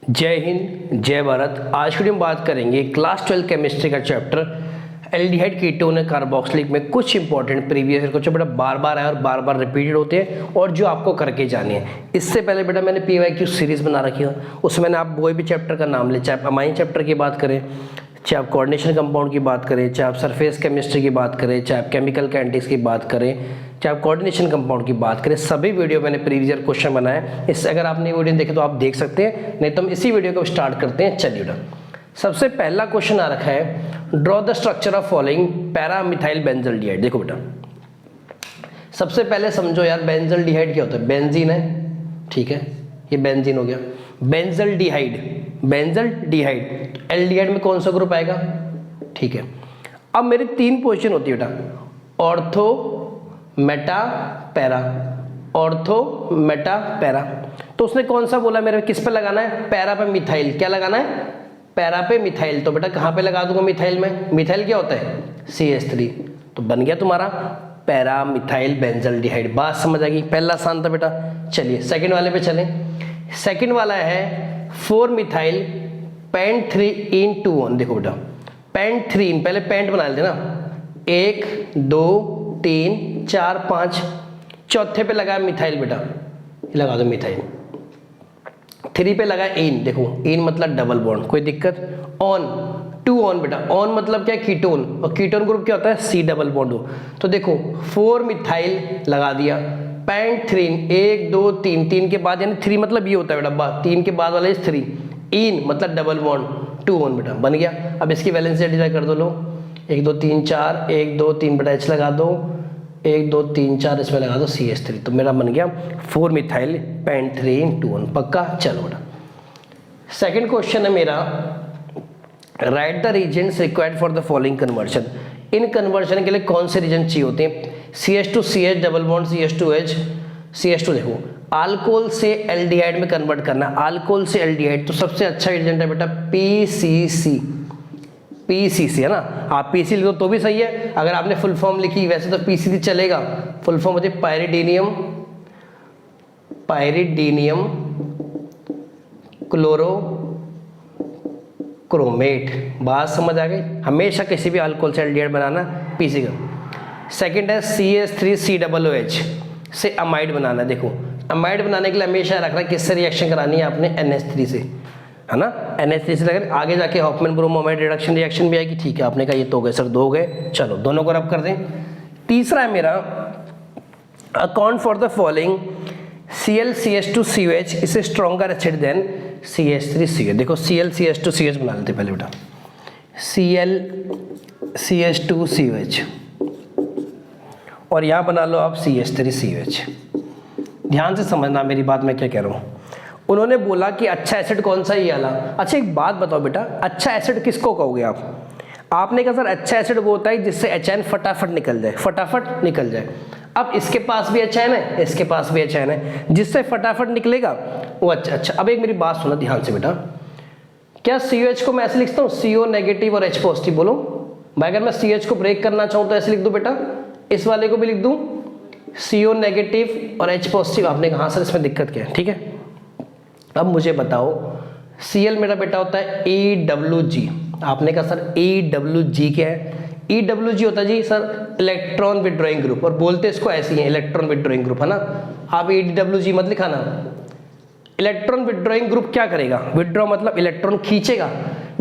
जय हिंद, जय भारत। आज की वीडियो में बात करेंगे क्लास 12 केमिस्ट्री का चैप्टर एल्डिहाइड कीटोन कार्बोक्सिलिक में कुछ इंपॉर्टेंट प्रीवियस ईयर क्वेश्चन बेटा बार बार आए और बार बार रिपीटेड होते हैं और जो आपको करके जाने हैं। इससे पहले बेटा मैंने PYQ सीरीज बना रखी है, उसमें मैंने आप कोई भी चैप्टर का नाम ले, चाहे आप अमाइन चैप्टर की बात करें, चाहे आप कोऑर्डिनेशन कंपाउंड की बात करें, चाहे आप सरफेस केमिस्ट्री की बात करें, चाहे आप केमिकल काइनेटिक्स की बात करें, चाहे आप कोऑर्डिनेशन कंपाउंड की बात करें, सभी वीडियो मैंने प्रीवियस ईयर क्वेश्चन बनाए। इससे अगर आपने वीडियो देखे तो आप देख सकते हैं, नहीं तो हम इसी वीडियो को स्टार्ट करते हैं। चलिए बेटा, सबसे पहला क्वेश्चन आ रखा है, draw the structure of following para methyl benzaldehyde. देखो बेटा, सबसे पहले समझो यार बेंजल्डिहाइड क्या होता है। बेंजीन है, ठीक है, ये बेंजीन हो गया। बेंजल्डिहाइड, बेंजल्डिहाइड एल्डिहाइड में कौन सा ग्रुप आएगा, ठीक है। अब मेरी तीन पोजीशन होती है बेटा, ortho, Meta, para, ortho, Meta, para. तो उसने कौन सा बोला मेरे, किस पे लगाना है, पैरा पे मिथाइल। क्या लगाना है, पैरा पे मिथाइल। तो बेटा कहाँ पे लगा दूंगा मिथाइल में, मिथाइल क्या होता है CH3, तो बन गया तुम्हारा पैरा मिथाइल बेंजल्डिहाइड। बात समझ आ गई, पहला आसान था बेटा। चलिए सेकंड वाले पे चलें। सेकंड वाला है 4 मिथाइल पेंट 3 इन 2 1। देखो बेटा, पेंट 3 इन, पहले पेंट बना लेते ना, 1 2 3 4 5, चौथे पे लगा मिथाइल बेटा, लगा दो मिथाइल। 3 पे लगा इन, देखो इन मतलब डबल बॉन्ड, कोई दिक्कत। ऑन 2 ऑन बेटा, ऑन मतलब क्या, कीटोन, और कीटोन ग्रुप क्या होता है, C डबल बॉन्ड हो। तो देखो 4 मिथाइल लगा दिया, पेंट 3 1 2 3, 3 के बाद यानी 3 मतलब ये होता है बेटा, 3 के बाद वाला 3, इन मतलब डबल बॉन्ड 2 ऑन बेटा, बन गया। अब इसकी वैलेंसी आइडेंटिफाई कर दो, लो 1 2 3 4, 1 2 3 बेटा H लगा दो, 1 2 3 4 इसमें लगा दो CH3, तो मेरा बन गया 4 मिथाइल पेंट 3 इन 2 1। पक्का। चलो बेटा, सेकंड क्वेश्चन है मेरा, right the Regents required for the following conversion. In conversion के लिए कौन से रीजन चाहिए होते हैं, CH2 CH double bond CH2H CH2। देखो अल्कोहल से एल्डिहाइड में कन्वर्ट करना, अल्कोहल से एल्डिहाइड, तो सबसे अच्छा एजेंट है बेटा PCC, PCC है ना। आप PC लिखो तो भी सही है, अगर आपने फुल फॉर्म लिखी वैसे तो PCC चलेगा। फुल फॉर्म होती है पायरिडीनियम, पायरिडीनियम क्लोरो क्रोमेट। बात समझ आ गई। हमेशा किसी भी अल्कोहल से एल्डिहाइड बनाना PC का। सेकंड है CH3COOH से अमाइड बनाना। देखो अमाइड बनाने के लिए हमेशा रखना किससे रिएक्शन करानी है आपने, NH3 से, है ना। NH3 से लगे, आगे जाके हॉफमैन ब्रोमोमाइड रिडक्शन रिएक्शन भी आएगी, ठीक है। आपने कहा ये तो हो गए सर, 2 हो गए, चलो दोनों को रब कर दें। तीसरा है मेरा, account for the following ClCH2COH is stronger acid than CH3COH। देखो ClCH2COH बना लेते पहले बेटा, ClCH2COH, और यहाँ बना लो आप CH3COH। ध्यान से समझना मेरी बात, मैं क्या कह रहा हूँ। उन्होंने बोला कि अच्छा एसिड कौन सा, ये वाला। अच्छा एक बात बताओ बेटा, अच्छा एसिड किसको कहोगे आप? आपने कहा सर अच्छा एसिड वो होता है जिससे HN फटाफट निकल जाए, फटाफट निकल जाए। अब इसके पास भी HN है, इसके पास भी HN है, जिससे फटाफट निकलेगा वो अच्छा। अब एक मेरी बात सुनो ध्यान से बेटा, क्या COH को मैं ऐसे लिखता हूँ CO नेगेटिव और H पॉजिटिव, बोलो भाई। अगर मैं CH को ब्रेक करना चाहूँ तो ऐसे लिख दूँ बेटा, इस वाले को भी लिख दूँ CO नेगेटिव और H पॉजिटिव। आपने कहा सर इसमें दिक्कत क्या है, ठीक है। अब मुझे बताओ, Cl मेरा बेटा होता है EWG। आपने कहा सर EWG क्या है, EWG होता है जी सर इलेक्ट्रॉन विड्रॉइंग ग्रुप, और बोलते इसको ऐसे ही है, इलेक्ट्रॉन विड्रॉइंग ग्रुप, है ना। आप EWG मत लिखाना। इलेक्ट्रॉन विड्रॉइंग ग्रुप क्या करेगा, विड्रॉ मतलब इलेक्ट्रॉन खींचेगा।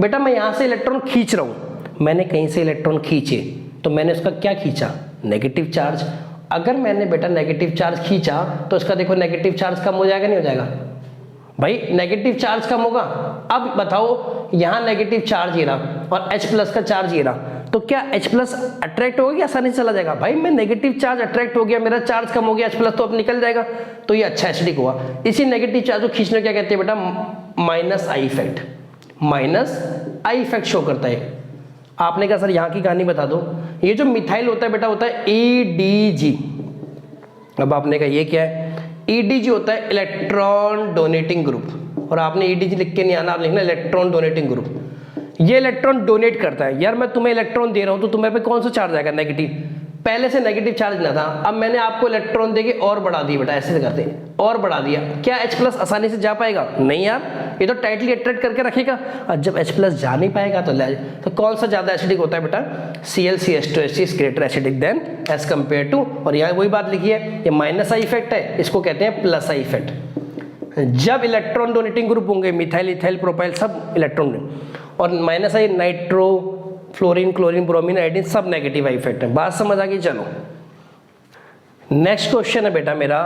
बेटा मैं यहाँ से इलेक्ट्रॉन खींच रहा हूँ, मैंने कहीं से इलेक्ट्रॉन खींचे, तो मैंने उसका क्या खींचा, नेगेटिव चार्ज। अगर मैंने बेटा नेगेटिव चार्ज खींचा तो इसका देखो नेगेटिव चार्ज कम हो जाएगा, नहीं हो जाएगा भाई, नेगेटिव चार्ज कम होगा। अब बताओ यहाँ नेगेटिव चार्ज ये रहा और H प्लस का चार्ज ये रहा, तो क्या H प्लस अट्रैक्ट हो गया, आसानी से चला जाएगा। भाई मैं नेगेटिव चार्ज अट्रैक्ट हो गया, मेरा चार्ज कम हो गया, H प्लस तो अब निकल जाएगा, तो ये अच्छा एसिडिक हुआ। इसी नेगेटिव चार्ज को खींचने क्या कहते हैं बेटा, minus I effect, minus I effect show करता है। आपने कहा सर यहाँ की कहानी बता दो। ये जो मिथाइल होता है बेटा होता है EDG। अब आपने कहा ये क्या है, EDG होता है इलेक्ट्रॉन डोनेटिंग ग्रुप, और आपने EDG लिख के नहीं आना, आप लिखना इलेक्ट्रॉन डोनेटिंग ग्रुप। ये इलेक्ट्रॉन डोनेट करता है। यार मैं तुम्हें इलेक्ट्रॉन दे रहा हूं तो तुम्हें पे कौन सा चार्ज आएगा, नेगेटिव। पहले से नेगेटिव चार्ज ना था, अब मैंने आपको इलेक्ट्रॉन देके और बढ़ा दिया बेटा, ऐसे करते और बढ़ा दिया, क्या H प्लस आसानी से जा पाएगा, नहीं यार। ये तो टाइटली अट्रैक्ट करके रखेगा, और जब H प्लस जा नहीं पाएगा तो कौन सा ज़्यादा एसिडिक होता है बेटा, ClCH2H is greater acidic than as compare to, और यहाँ वही बात लिखी है, ये माइनस आई इफेक्ट है, इसको कहते हैं प्लस आई इफेक्ट। जब इलेक्ट्रॉन डोनेटिंग ग्रुप होंगे मिथाइल इथाइल प्रोपाइल सब इलेक्ट्रॉन, और minus I nitro fluorine chlorine bromine iodine सब नेगेटिव आई इफेक्ट है। बात समझ आ गई। चलो नेक्स्ट क्वेश्चन है बेटा मेरा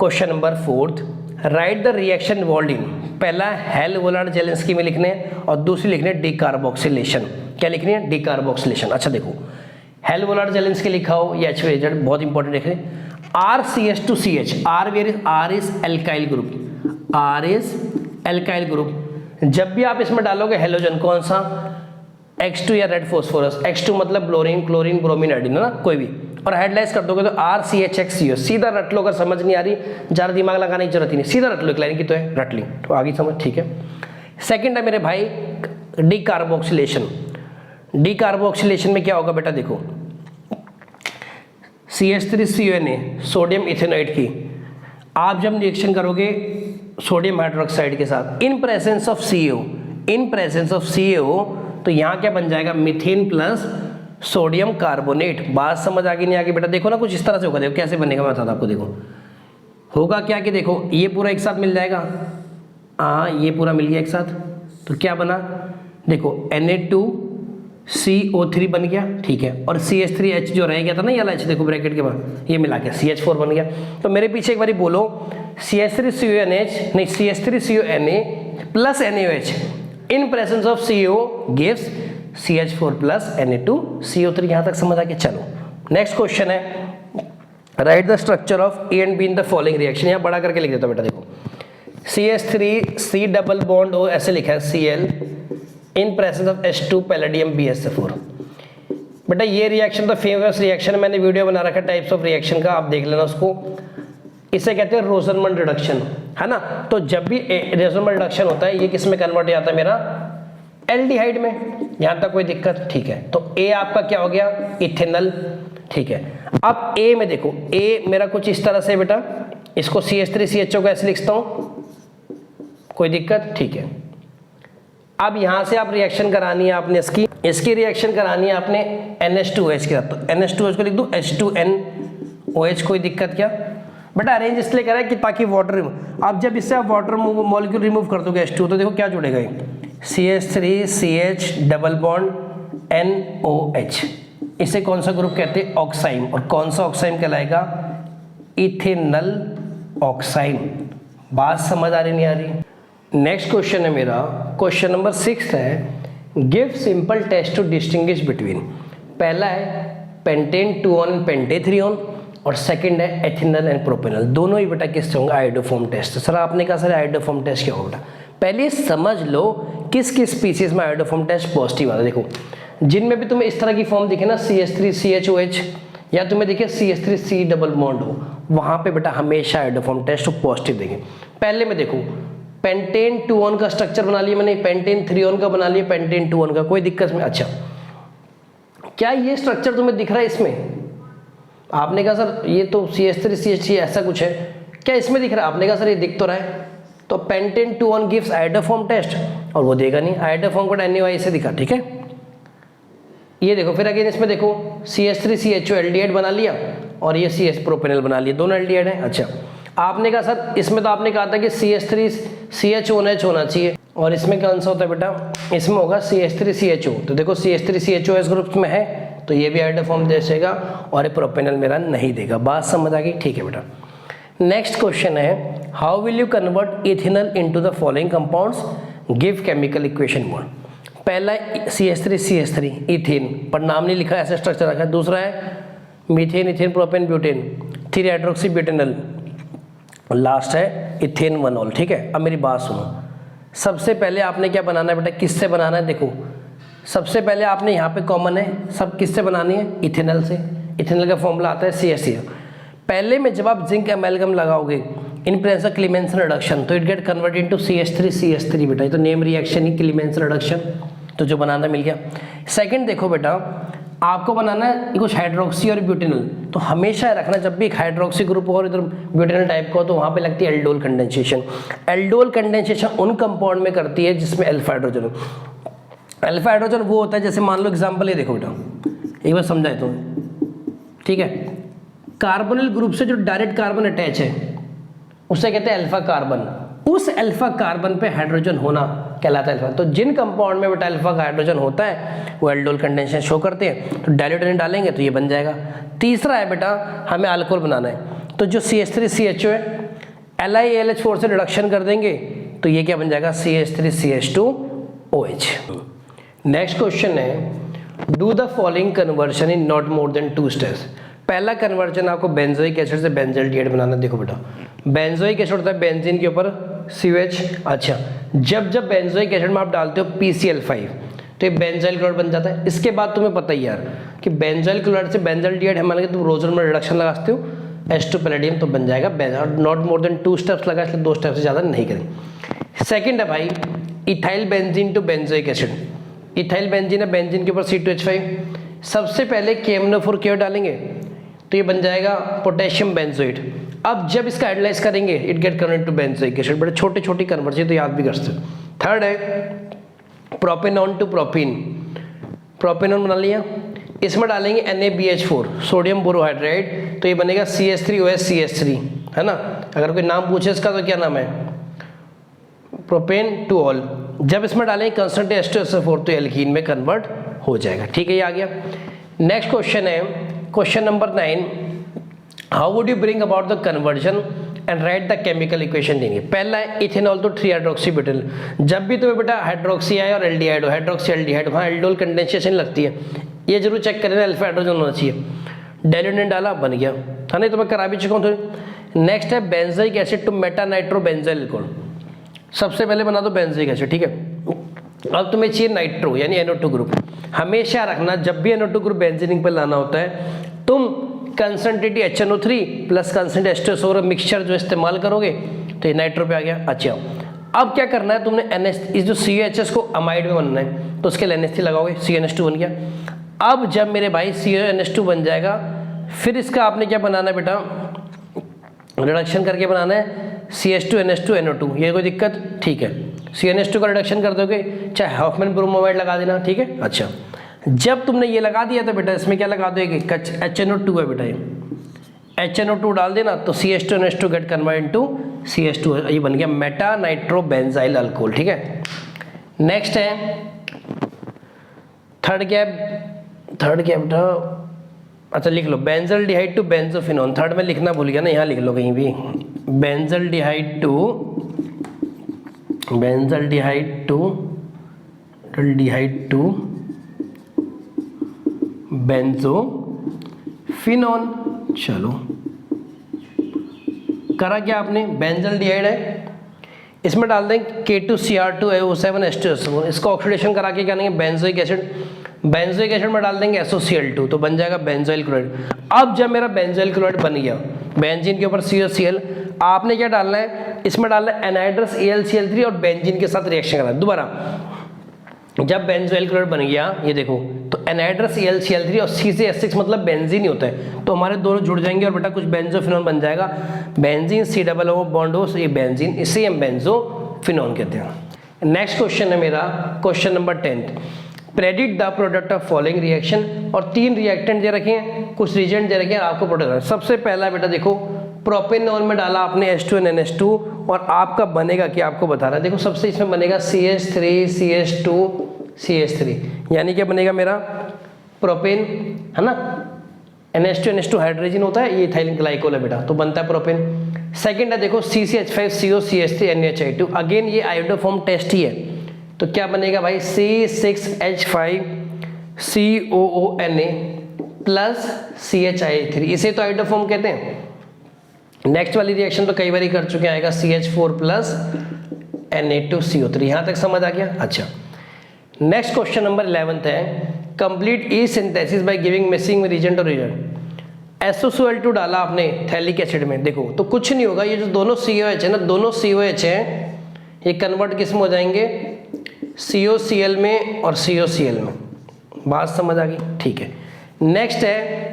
question number 4, right the reaction involved इन। पहला हेल वोलार्ड जेलेंस्की में लिखने और दूसरी लिखने डीकार्बोक्सिलेशन। क्या लिखनी है, डीकार्बोक्सिलेशन। अच्छा देखो हेल वोलार्ड जेलेंस्की लिखा हो या HVZ बहुत इंपॉर्टेंट लिख रहे हैं। RCH2CH, R is alkyl group, R is alkyl group. जब भी आप इसमें डालोगे हेलोजन कौन सा, X2 या रेड फोस्फोरस, X2 मतलब ब्लोरीन क्लोरीन ब्रोमीन आयोडीन है ना कोई भी, और हेडलाइज कर दोगे तो RCHXCO। सीधा रट लो, अगर समझ नहीं आ रही ज़्यादा दिमाग लगाने की जरूरत ही नहीं, सीधा रट लो, एक लाइन की तो है रट ली तो आगे समझ, ठीक है। सेकंड है मेरे भाई डीकार्बोक्सिलेशन। डीकार्बोक्सिलेशन में क्या होगा बेटा, देखो CH3CONA सोडियम इथेनॉइड की आप जब रिएक्शन करोगे सोडियम हाइड्रोक्साइड के साथ इन प्रेजेंस ऑफ CO, तो यहाँ क्या बन जाएगा, मीथेन प्लस सोडियम कार्बोनेट। बात समझ आ गई नहीं आ गई बेटा, देखो ना कुछ इस तरह से होगा, देखो कैसे बनेगा मैं बताता आपको। देखो होगा क्या कि देखो ये पूरा एक साथ मिल जाएगा, हाँ ये पूरा मिल गया एक साथ, तो क्या बना, देखो Na2CO3 बन गया, ठीक है, और CH3H जो रह गया था ना ये वाला H, देखो ब्रैकेट के बाद ये मिला के CH4 बन गया। तो मेरे पीछे एक बारी बोलो CH3CONH नहीं CH3CONA plus NaOH in presence of CO gives CH4 plus Na2CO3। यहाँ तक समझ आ गया। चलो नेक्स्ट क्वेश्चन है, right the structure of A and B in the following reaction. यहाँ बड़ा करके लिख देता बेटा, देखो CH3C डबल बॉन्ड O ऐसे लिखा है Cl in presence of H2 palladium BSF4। बेटा ये रिएक्शन तो फेमस रिएक्शन है, मैंने वीडियो बना रखा है टाइप्स ऑफ रिएक्शन का, आप देख लेना उसको। इसे कहते हैं रोजरमन रिडक्शन, है ना। तो जब भी रोजरमन रिडक्शन होता है ये किस में कन्वर्ट हो जाता है मेरा, एल्डिहाइड में। यहां तक कोई दिक्कत, ठीक है। तो A आपका क्या हो गया, इथेनल, ठीक है। अब A में देखो A मेरा कुछ इस तरह से बेटा, इसको CH3CHO को ऐसे लिखता हूं, कोई दिक्कत, ठीक है। अब यहां से आप रिएक्शन करानी है आपने इसकी रिएक्शन करानी है आपने NH2OH के साथ, तो NH2OH को लिख दूं H2NOH, कोई दिक्कत क्या बेटा। अरेंज इसलिए करा है कि ताकि वाटर रिमूव, अब जब इससे आप वाटर मॉलिक्यूल रिमूव कर दोगे H2, तो देखो क्या जुड़ेगा, CH3CH डबल बॉन्ड NOH। इसे कौन सा ग्रुप कहते हैं, ऑक्साइम, और कौन सा ऑक्साइम कहलाएगा, इथेनल ऑक्साइम। बात समझ आ रही नहीं आ रही। नेक्स्ट क्वेश्चन है मेरा क्वेश्चन नंबर 6 है, give simple test to distinguish between. पहला है pentan 2 one and pentan 3 one, और सेकंड है एथिनल एंड प्रोपेनल। दोनों ही बेटा किससे होंगे, आयोडोफॉर्म टेस्ट। सर आपने कहा सर आयोडोफॉर्म टेस्ट क्या होगा, पहले समझ लो किस किस स्पीसीज में आयोडोफॉर्म टेस्ट पॉजिटिव आता है। देखो जिनमें भी तुम्हें इस तरह की फॉर्म दिखे ना CH3CHOH या तुम्हें दिखे CH3C डबल बॉन्ड हो, वहां पे बेटा हमेशा आयोडोफॉर्म टेस्ट पॉजिटिव देंगे। पहले में देखो पेंटेन 2 ऑन का स्ट्रक्चर बना लिया मैंने, पेंटेन 3 ऑन का बना लिया, पेंटेन 2 ऑन का, कोई दिक्कत में। अच्छा क्या ये स्ट्रक्चर तुम्हें दिख रहा है इसमें, आपने कहा सर ये तो CH3CH ऐसा कुछ है, क्या इसमें दिख रहा है, आपने कहा सर ये दिख तो रहा है। तो pentan 2 one gives iodoform test, और वो देगा नहीं, आयोडोफॉर्म को NaOH से दिखा, ठीक है। ये देखो फिर अगेन इसमें देखो CH3CHO एल्डिहाइड बना लिया, और ये CH प्रोपेनल बना लिया, दोनों एल्डिहाइड है। अच्छा आपने कहा सर इसमें तो आपने कहा था कि CH3CHONH होना चाहिए, और इसमें कौन सा होता है बेटा, इसमें होगा CH3CHO। तो देखो CH3CHO इस ग्रुप में है, तो ये भी आयोडोफॉर्म देगा, और ये प्रोपेनल मेरा नहीं देगा। बात समझ आ गई, ठीक है बेटा। नेक्स्ट क्वेश्चन है, how will you convert ethanal into the following compounds, give chemical equation 1। पहला CH3CH3 इथेन, पर नाम नहीं लिखा, ऐसा स्ट्रक्चर रखा है। दूसरा है methane ethane propane butane 3 hydroxy butanal, और लास्ट है इथेन 1ऑल, ठीक है। अब मेरी बात सुनो, सबसे पहले आपने क्या बनाना है बेटा, किससे बनाना है, देखो सबसे पहले आपने यहाँ पे कॉमन है, सब किससे बनानी है, इथेनल से। इथेनल का फॉर्मूला आता है CH3। पहले में जब आप जिंक एमेल्गम लगाओगे in presence of Clemmensen reduction, तो it get convert into CH3CH3 बेटा, ये तो नेम रिएक्शन ही क्लीमेंसन रिडक्शन, तो जो बनाना मिल गया। सेकंड देखो बेटा आपको बनाना है कुछ हाइड्रोक्सी और ब्यूटेनॉल, तो हमेशा रखना जब भी एक हाइड्रोक्सी ग्रुप हो और इधर ब्यूटेनॉल टाइप का हो तो वहाँ पे लगती है एल्डोल कंडेंसेशन। एल्डोल कंडेंसेशन उन कंपाउंड में करती है जिसमें अल्फा हाइड्रोजन हो। अल्फा हाइड्रोजन वो होता है, जैसे मान लो एग्जाम्पल ये देखो बेटा, एक बार समझाए तो, ठीक है, कार्बोनिल ग्रुप से जो डायरेक्ट कार्बन अटैच है उसे कहते हैं अल्फा कार्बन। उस अल्फा कार्बन पे हाइड्रोजन होना कहलाता है अल्फा। तो जिन कंपाउंड में बेटा अल्फा का हाइड्रोजन होता है वो एल्डोल कंडेंसेशन शो करते हैं, तो डाइल्यूटेंट डालेंगे तो ये बन जाएगा। तीसरा है बेटा हमें अल्कोहल बनाना है, तो जो CH3CHO है LiAlH4 से रिडक्शन कर देंगे तो ये क्या बन जाएगा, CH3CH2OH। नेक्स्ट क्वेश्चन है do the following conversion in not more than 2 steps. पहला कन्वर्जन आपको बेंजोइक एसिड से बेंजल्डिहाइड बनाना। देखो बेटा बेंजोइक एसिड होता है बेंजीन के ऊपर COH। अच्छा, जब बेंजोइक एसिड में आप डालते हो PCl5 तो ये बेंजाइल क्लोराइड बन जाता है। इसके बाद तुम्हें पता ही यार कि बेंजाइल क्लोराइड से बेंजल्डिहाइड है, मान लो तुम रोजन में रिडक्शन लगाते हो H2 पैलेडियम तो बन जाएगा benzyl. Not more than 2 steps लगा, इसलिए 2 स्टेप से ज़्यादा नहीं करें। सेकेंड है भाई ethyl benzene to benzoic acid. Ethyl benzene है, बेंजीन के ऊपर C2H5। सबसे पहले KMnO4 क्यों डालेंगे तो ये बन जाएगा पोटेशियम बेंजोइड। अब जब इसका हाइड्रोलाइज करेंगे it get converted to benzoic acid. बड़े छोटे छोटी कन्वर्जन तो याद भी कर सकते हो। थर्ड है प्रोपेनॉन टू प्रोपीन। प्रोपेनॉन बना लिया, इसमें डालेंगे NaBH4 सोडियम बोरोहाइड्राइड, तो ये बनेगा CH3OH CH3, है ना। अगर कोई नाम पूछे इसका तो क्या नाम है, प्रोपेन टू ऑल। जब इसमें डालेंगे कंसंट्रेट H2SO4 तो एल्कीन में कन्वर्ट हो जाएगा। ठीक है, ये आ गया। नेक्स्ट क्वेश्चन है question number 9, how would you bring about the conversion and right the chemical equation देंगे। पहला है इथेनॉल तो 3 हाइड्रोक्सी ब्यूटेनॉल। जब भी तुम्हें बेटा हाइड्रोक्सी आए और एल्डिहाइड हो, हाइड्रोक्सी एल्डिहाइड, वहाँ एल्डोल कंडेंसेशन लगती है, ये जरूर चेक करें अल्फा हाइड्रोजन होना चाहिए। डाइल्यूटेंट डाला बन गया, है नहीं, तो मैं करा भी चुका हूँ थोड़ी। नेक्स्ट है benzoic acid to meta nitro benzyl alcohol. सबसे पहले बना दो बेंजोइक एसिड, ठीक है। अब तुम्हें चाहिए नाइट्रो यानी NO2 ग्रुप। हमेशा रखना जब भी NO2 ग्रुप बेंजीनिंग पर लाना होता है तुम concentrate HNO3 plus concentrate H2SO4 mixture जो इस्तेमाल करोगे तो ये नाइट्रो पे आ गया। अच्छा, अब क्या करना है तुमने इस जो COHS को अमाइड में बनना है तो उसके लिए NH3 लगाओगे, CnH2 बन गया। अब जब मेरे भाई CONH2 बन जाएगा फिर इसका आपने क्या बनाना है बेटा, रिडक्शन करके बनाना है CH2NH2NO2। ये कोई दिक्कत, ठीक है। CnH2 का रिडक्शन कर दोगे, चाहे हॉफमैन ब्रोमोमाइड लगा देना, ठीक है। अच्छा, जब तुमने ये लगा दिया तो बेटा इसमें क्या लगा दोगे, HNO2 है बेटा, ये HNO2 डाल देना तो CH2NH2 gate convert into CH2, ये बन गया मेटा नाइट्रो बेंजाइल अल्कोहल। ठीक है, नेक्स्ट है थर्ड क्या बेटा, अच्छा लिख लो बेंजल्डिहाइड टू बेंजोफिनोन। थर्ड में लिखना भूल गया ना, यहाँ लिख लो कहीं भी, बेंजल्डिहाइड टू बेंजोफिनोन। चलो करा क्या आपने, बेंजल्डिहाइड है, इसमें डाल दें K2Cr2AO7H2SO4। इसको ऑक्सीडेशन करा के क्या करेंगे बेंजोइक एसिड, बेंजोइक एसिड में डाल देंगे SOCl2 तो बन जाएगा बेंजोइल क्लोराइड। अब जब मेरा बेंजोइल क्लोराइड बन गया, बेंजीन के ऊपर COCl, आपने क्या डालना है, इसमें डालना है एनहाइड्रस AlCl3 और बेंजीन के साथ रिएक्शन करना है। दोबारा जब बेंजोइल क्लोराइड बन गया, ये देखो, तो एनहाइड्रस AlCl3 और C से S6 मतलब बेंजीन ही होता है, तो हमारे दोनों जुड़ जाएंगे और बेटा कुछ बेंजोफिनोन बन जाएगा। बेंजीन COO बॉन्ड हो, ये बेंजीन, इसे हम बेंजोफिनोन कहते हैं। नेक्स्ट क्वेश्चन है मेरा question number 10, predict the product of following reaction. और 3 रिएक्टेंट दे रखे हैं, कुछ रिएजेंट दे रखे हैं, आपको प्रोडक्ट। सबसे पहला बेटा देखो प्रोपेनॉल में डाला आपने H2NH2 और आपका बनेगा क्या, आपको बता रहा है। देखो सबसे इसमें बनेगा CH3 CH2 CH3, यानी क्या बनेगा मेरा प्रोपेन, है ना। NH2NH2 हाइड्रोजन होता है, ये इथाइल ग्लाइकोल है बेटा, तो बनता है प्रोपेन। सेकंड है देखो CCH5CO CH3 NH2, अगेन ये आयोडोफॉर्म टेस्ट ही है, तो क्या बनेगा भाई C6H5COONA प्लस CHI3, इसे तो आयोडोफॉर्म कहते हैं। नेक्स्ट वाली रिएक्शन तो कई बार ही कर चुके हैं, आएगा CH4 प्लस Na2CO3। यहां तक समझ आ गया। अच्छा, नेक्स्ट क्वेश्चन नंबर 11 है, complete the synthesis by giving missing reagent और रिएजेंट। SOCl2 डाला आपने थैलिक एसिड में, देखो तो कुछ नहीं होगा, ये जो दोनों COH है ना, दोनों COH हैं, ये कन्वर्ट किस में हो जाएंगे, COCl में और COCl में। बात समझ आ गई, ठीक है। नेक्स्ट है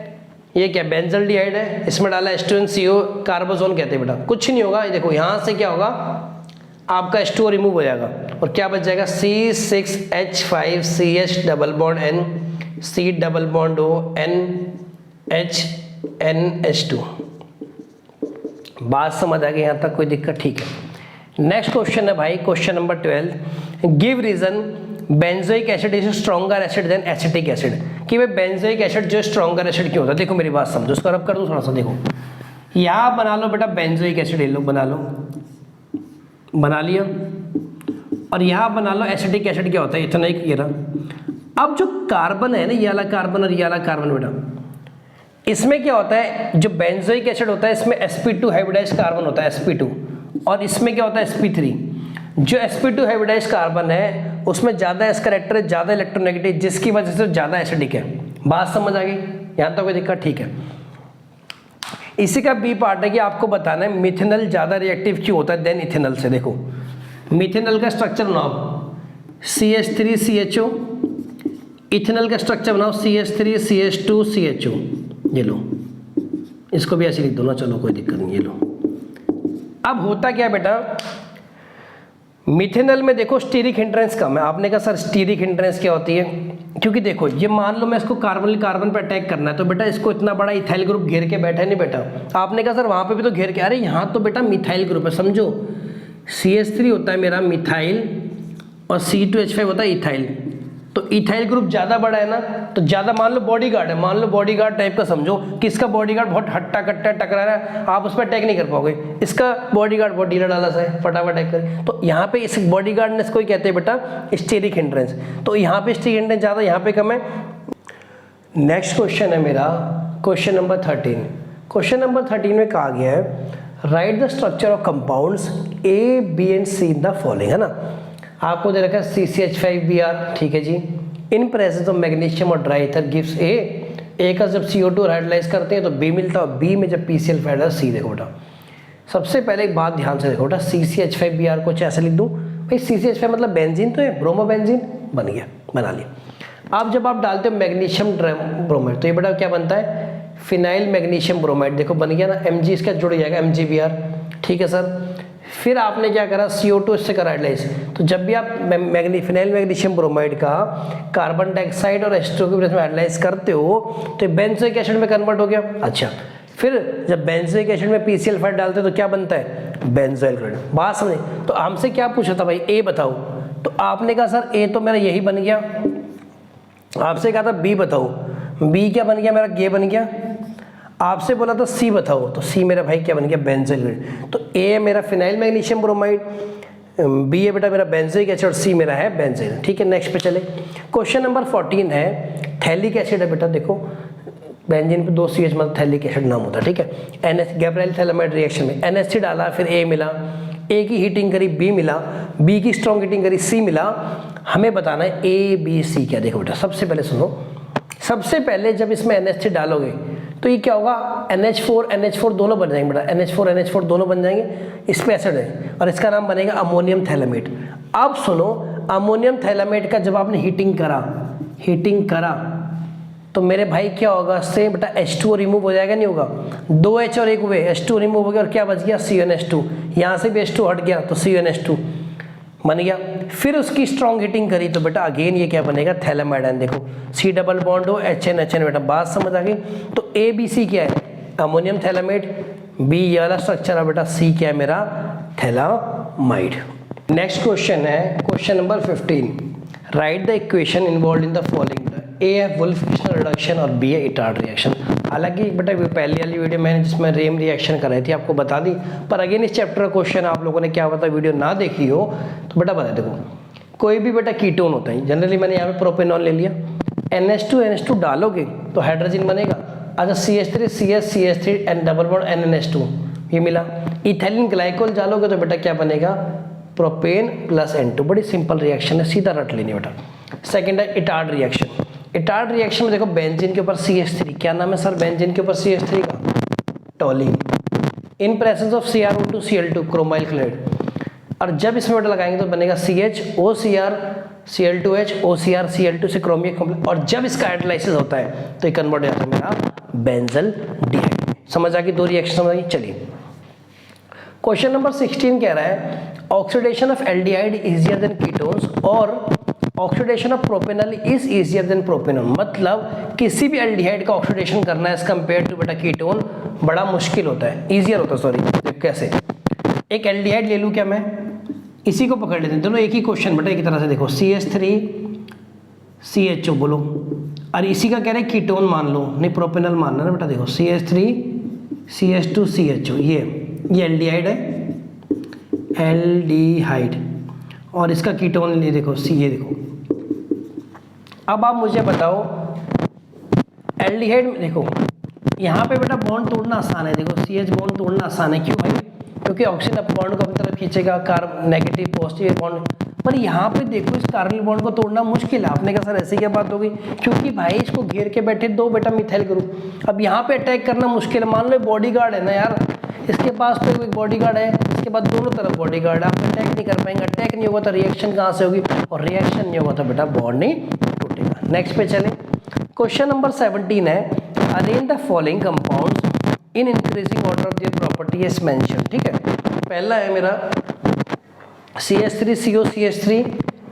ये क्या, बेंजल्डिहाइड है, इसमें डाला H2NCO, कार्बोजोन कहते हैं बेटा। कुछ नहीं होगा, ये देखो यहाँ से क्या होगा, आपका H2O रिमूव हो जाएगा और क्या बच जाएगा, C6H5CH double bond N, C double bond O, NHNH2। बात समझ आ गई यहाँ तक, कोई दिक्कत? ठीक है। नेक्स्ट क्वेश्चन है भाई, question number 12, give reason benzoic acid is stronger acid than acetic acid, कि भाई बेंजोइक एसिड जो स्ट्रॉन्गर एसिड क्यों होता है। देखो मेरी बात समझो, उसको रब कर दो थोड़ा सा। देखो यहाँ बना लो बेटा बेंजोइक एसिड, ले लो, बना लो, बना लिया, और यहाँ बना लो एसिटिक एसिड। क्या होता है, इतना ही, ये रहा। अब जो कार्बन है ना, ये वाला कार्बन और ये वाला कार्बन बेटा, इसमें क्या होता है, जो बेंजोइक एसिड होता है इसमें sp2 हाइब्रिडाइज्ड कार्बन होता है, sp2, और इसमें क्या होता है, sp3। जो sp2 हाइब्रिडाइज्ड कार्बन है उसमें ज़्यादा एस कैरेक्टर है, ज़्यादा इलेक्ट्रोनेगेटिव, जिसकी वजह से ज़्यादा एसिडिक है। बात समझ आ गई यहाँ तक, कोई दिक्कत? ठीक है। इसी का बी पार्ट है कि आपको बताना है मिथेनॉल ज़्यादा रिएक्टिव क्यों होता है देन इथेनॉल से। देखो मिथेनॉल का स्ट्रक्चर बनाओ CH3CHO, इथेनॉल का स्ट्रक्चर बनाओ CH3CH2CHO। ये लो, इसको भी ऐसे लिख दो ना, चलो कोई दिक्कत नहीं, ये लो। अब होता क्या बेटा, मिथेनॉल में देखो स्टीरिक हिंड्रेंस कम है। आपने कहा सर स्टीरिक हिंड्रेंस क्या होती है, क्योंकि देखो ये मान लो मैं इसको कार्बन कार्बन पर अटैक करना है, तो बेटा इसको इतना बड़ा इथाइल ग्रुप घेर के बैठा नहीं बेटा। आपने कहा सर वहाँ पे भी तो घेर के, अरे यहाँ तो बेटा मिथाइल ग्रुप है, समझो। CH3 होता है मेरा मिथाइल और C2H5 होता है इथाइल, तो इथाइल ग्रुप ज़्यादा बड़ा है ना, तो ज़्यादा मान लो बॉडीगार्ड है, मान लो बॉडीगार्ड टाइप का समझो कि इसका बॉडीगार्ड बहुत हट्टा कट्टा टकरा रहा है, आप उस पर अटैक नहीं कर पाओगे। इसका बॉडीगार्ड बहुत ढीला डाला सा है, फटाफट अटैक करे। तो यहाँ पे इस बॉडीगार्डनेस को ही कहते हैं बेटा स्टीरिक हिंड्रेंस। तो यहाँ पे स्टीरिक हिंड्रेंस ज़्यादा, यहाँ पे कम है। नेक्स्ट क्वेश्चन है मेरा क्वेश्चन नंबर 13। क्वेश्चन नंबर 13 में कहा गया है right the structure of compounds A, B and C in the following, है ना। आपको दे रखा है CCH5Br, ठीक है जी, इन प्रेजेंस ऑफ मैग्नीशियम और ड्राई ईथर गिव्स A का जब CO2 हाइड्रोलाइज करते हैं तो B मिलता है, और B में जब PCl फैड है C। देखो बेटा सबसे पहले एक बात ध्यान से देखो बेटा, CCH5Br को ऐसे लिख दूँ भाई, CCH5 मतलब बेंजीन तो है, ब्रोमो बेंजीन बन गया, बना लिया। अब जब आप डालते हो मैग्नीशियम ब्रोमाइड, तो ये बेटा क्या बनता है, फिनाइल मैग्नीशियम ब्रोमाइड। देखो बन गया ना, Mg इसका जुड़ जाएगा MgBr, ठीक है सर। फिर आपने क्या करा, CO2 इससे करा हाइड्रोलाइज, तो जब भी आप फिनाइल मैग्नीशियम ब्रोमाइड का कार्बन डाइऑक्साइड और H2O के प्रेजेंस में हाइड्रोलाइज करते हो तो बेंजोइक एसिड में कन्वर्ट हो गया। अच्छा, फिर जब बेंजोइक एसिड में PCl फाइव डालते हो तो क्या बनता है, बेंजोइल क्लोराइड। बात समझे। तो हमसे क्या पूछा था भाई, A बताओ, तो आपने कहा सर A तो मेरा यही बन गया। आपसे कहा था B बताओ, B क्या बन गया मेरा, G बन गया। आपसे बोला था C बताओ, तो C मेरा भाई क्या बन गया, बेंजोइल क्लोराइड। तो A है मेरा फिनाइल मैग्नीशियम ब्रोमाइड, B है बेटा मेरा बेंजोइक एसिड, और C मेरा है बेंजीन, ठीक है। नेक्स्ट पे चले, क्वेश्चन नंबर 14 है थैलिक एसिड है बेटा। देखो बेंजीन पे 2 CH मतलब थैलिक एसिड नाम होता है, ठीक है। NH गैब्रिएल थैलामाइड रिएक्शन में NH3 डाला, फिर A मिला, A की हीटिंग करी B मिला, B की स्ट्रॉन्ग हीटिंग करी C मिला। हमें बताना है A B C क्या। देखो बेटा सबसे पहले सुनो, सबसे पहले जब इसमें NH3 डालोगे तो ये क्या होगा, NH4 दोनों बन जाएंगे बेटा, NH4 दोनों बन जाएंगे। इस पे एसिड है और इसका नाम बनेगा अमोनियम थैलामेट। अब सुनो, अमोनियम थैलामेट का जब आपने हीटिंग करा तो मेरे भाई क्या होगा, इससे बेटा H2O रिमूव हो जाएगा, नहीं होगा। 2H और 1 हुए, H2 रिमूव हो गया और क्या बच गया, CnH2। यहाँ से भी H2 हट गया तो CnH2 बन गया। फिर उसकी स्ट्रॉन्ग हीटिंग करी तो बेटा अगेन ये क्या बनेगा, थैलामाइड आयन। देखो C डबल बॉन्ड हो HN बेटा, बात समझ आ गई। तो ABC क्या है, अमोनियम थैलामेट, B ये वाला स्ट्रक्चर है बेटा, C क्या है मेरा, थैलामाइड। नेक्स्ट क्वेश्चन है question number 15, right the equation involve in the following. A है वुल्फ क्रिस्टल रिडक्शन और B है इटार्ड रिएक्शन। हालांकि बेटा पहली वाली वीडियो मैंने जिसमें रेम रिएक्शन कराई थी आपको बता दी, पर अगेन इस चैप्टर का क्वेश्चन आप लोगों ने क्या पता वीडियो ना देखी हो तो बेटा बता। देखो कोई भी बेटा कीटोन होता है, जनरली मैंने यहाँ पे प्रोपेनॉल ले लिया, NH2 डालोगे तो हाइड्रोजन बनेगा। अच्छा CH3 and double bond NNH2 ये मिला। इथाइलिन ग्लाइकोल डालोगे तो बेटा क्या बनेगा, प्रोपेन प्लस N2। बड़ी सिंपल रिएक्शन है, सीधा रट लेनी बेटा। सेकेंड है इटार्ड रिएक्शन। इटार्ड रिएक्शन में देखो बेंजीन के ऊपर CH3, क्या नाम है सर बेंजीन के ऊपर CH3 का, toluene, in presence of CrO2 Cl2 chromyl chloride. और जब इसमें बेटा लगाएंगे तो बनेगा CHOCr Cl2H OCr Cl2 से क्रोमियम कॉम्प्लेक्स, और जब इसका हाइड्रोलाइसिस होता है तो ये कन्वर्ट हो जाता है मेरा बेंजल्डिहाइड। समझ आ गई, दो रिएक्शन समझ आ गई। चलिए क्वेश्चन नंबर 16 कह रहा है oxidation of aldehyde easier than ketones और oxidation of propanol is easier than propanol. मतलब किसी भी एल्डिहाइड का ऑक्सीडेशन करना एज कंपेयर टू बेटा कीटोन बड़ा मुश्किल होता है, इजियर होता है, सॉरी। कैसे, एक एल्डिहाइड ले लूँ क्या मैं, इसी को पकड़ लेते हैं, दोनों एक ही क्वेश्चन बेटा, एक तरह से देखो CH3 CHO बोलो, और इसी का कह रहे हैं कीटोन मान लो, नहीं प्रोपेनॉल मानना ना बेटा। देखो CH3 CH2 CHO, ये एल्डिहाइड है, एल्डिहाइड, और इसका कीटोन ले देखो ये देखो। अब आप मुझे बताओ एल्डिहाइड में देखो यहाँ पे बेटा बॉन्ड तोड़ना आसान है, देखो CH बॉन्ड तोड़ना आसान है, क्यों भाई, क्योंकि ऑक्सीजन अब बॉन्ड को अपनी तरफ खींचेगा, कार्बन नेगेटिव पॉजिटिव बॉन्ड, पर यहाँ पे देखो इस कार्बन बॉन्ड को तोड़ना मुश्किल है। आपने कहा सर ऐसी क्या बात होगी, क्योंकि भाई इसको घेर के बैठे दो बेटा मिथाइल ग्रुप, अब यहाँ पे अटैक करना मुश्किल है। मान लो बॉडीगार्ड है ना यार, इसके पास तो कोई बॉडीगार्ड है, इसके बाद दोनों तरफ बॉडीगार्ड, आप अटैक नहीं कर पाएंगे, अटैक नहीं होगा तो रिएक्शन कहाँ से होगी, और रिएक्शन नहीं होगा तो बेटा बॉन्ड नहीं टूटेगा। नेक्स्ट पे चले, क्वेश्चन नंबर 17 है arrange the following compounds in increasing order of their property as mention. ठीक है, पहला है मेरा CH3CO CH3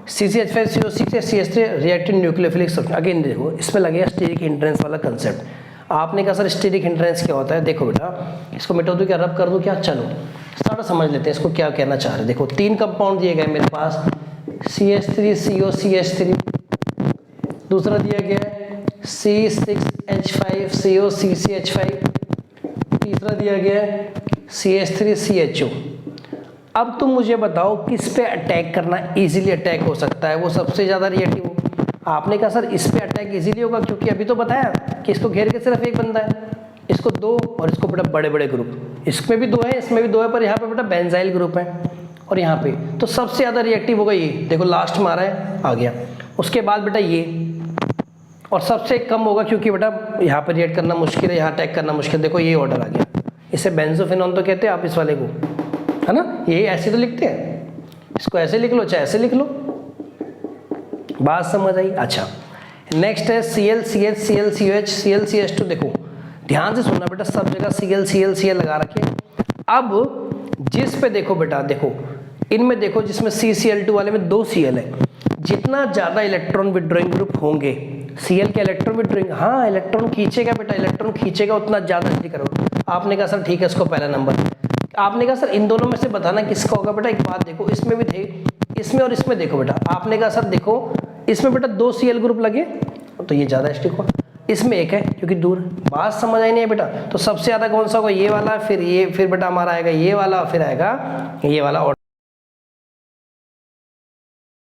CCH5CO6 CH3 reactive nucleophilic substance. Again देखो इसमें लगेगा स्टेरिक हिंड्रेंस वाला कंसेप्ट। आपने कहा सर स्टेरिक हिंड्रेंस क्या होता है, देखो बेटा इसको मिटा दूं क्या, रब कर दूं क्या, चलो सारा समझ लेते हैं इसको क्या कहना चाह रहे हैं। देखो तीन कंपाउंड दिए गए मेरे पास, CH3CO CH3, दूसरा दिया गया है C6H5CO CCH5, तीसरा दिया गया है CH3CHO। अब तुम मुझे बताओ किस पे अटैक करना इजीली अटैक हो सकता है, वो सबसे ज़्यादा रिएक्टिव। आपने कहा सर इस पे अटैक इजीली होगा, क्योंकि अभी तो बताया कि इसको घेर के सिर्फ एक बंदा है, इसको दो और इसको बेटा बड़े बड़े ग्रुप, इसमें भी दो है इसमें भी दो है, पर यहाँ पे बेटा बेंजाइल ग्रुप है, और यहाँ पे तो सबसे ज़्यादा रिएक्टिव होगा ये, देखो लास्ट में आ रहा है आ गया, उसके बाद बेटा ये, और सबसे कम होगा क्योंकि बेटा यहाँ पर रिएक्ट करना मुश्किल है, यहाँ अटैक करना मुश्किल, देखो ये ऑर्डर आ गया, इसे बेंजोफिनॉन तो कहते हैं आप इस वाले को, है ना, ये ऐसे तो लिखते हैं, इसको ऐसे लिख लो चाहे ऐसे लिख लो, बात समझ आई। अच्छा नेक्स्ट है ClCH ClCH ClCH2। देखो ध्यान से सुनना बेटा, सब जगह Cl लगा रखे। अब जिस पे देखो बेटा, देखो इनमें देखो जिसमें CCl2 वाले में 2 Cl है, जितना ज़्यादा इलेक्ट्रॉन विड्रॉइंग ग्रुप होंगे, Cl के इलेक्ट्रॉन विड्रॉइंग, हाँ इलेक्ट्रॉन खींचेगा बेटा, इलेक्ट्रॉन खींचेगा उतना ज़्यादा स्टिक करो। आपने कहा सर ठीक है इसको पहला नंबर, आपने कहा सर इन दोनों में से बताना किसका होगा बेटा। एक बात देखो इसमें भी थे, इसमें और इसमें देखो बेटा, आपने कहा सर देखो इसमें बेटा 2 Cl ग्रुप लगे तो ये ज़्यादा स्टिक हुआ, इसमें एक है क्योंकि दूर, बात समझ आई नहीं है बेटा। तो सबसे ज़्यादा कौन सा होगा, ये वाला, फिर ये, फिर बेटा हमारा आएगा ये वाला, फिर आएगा ये वाला।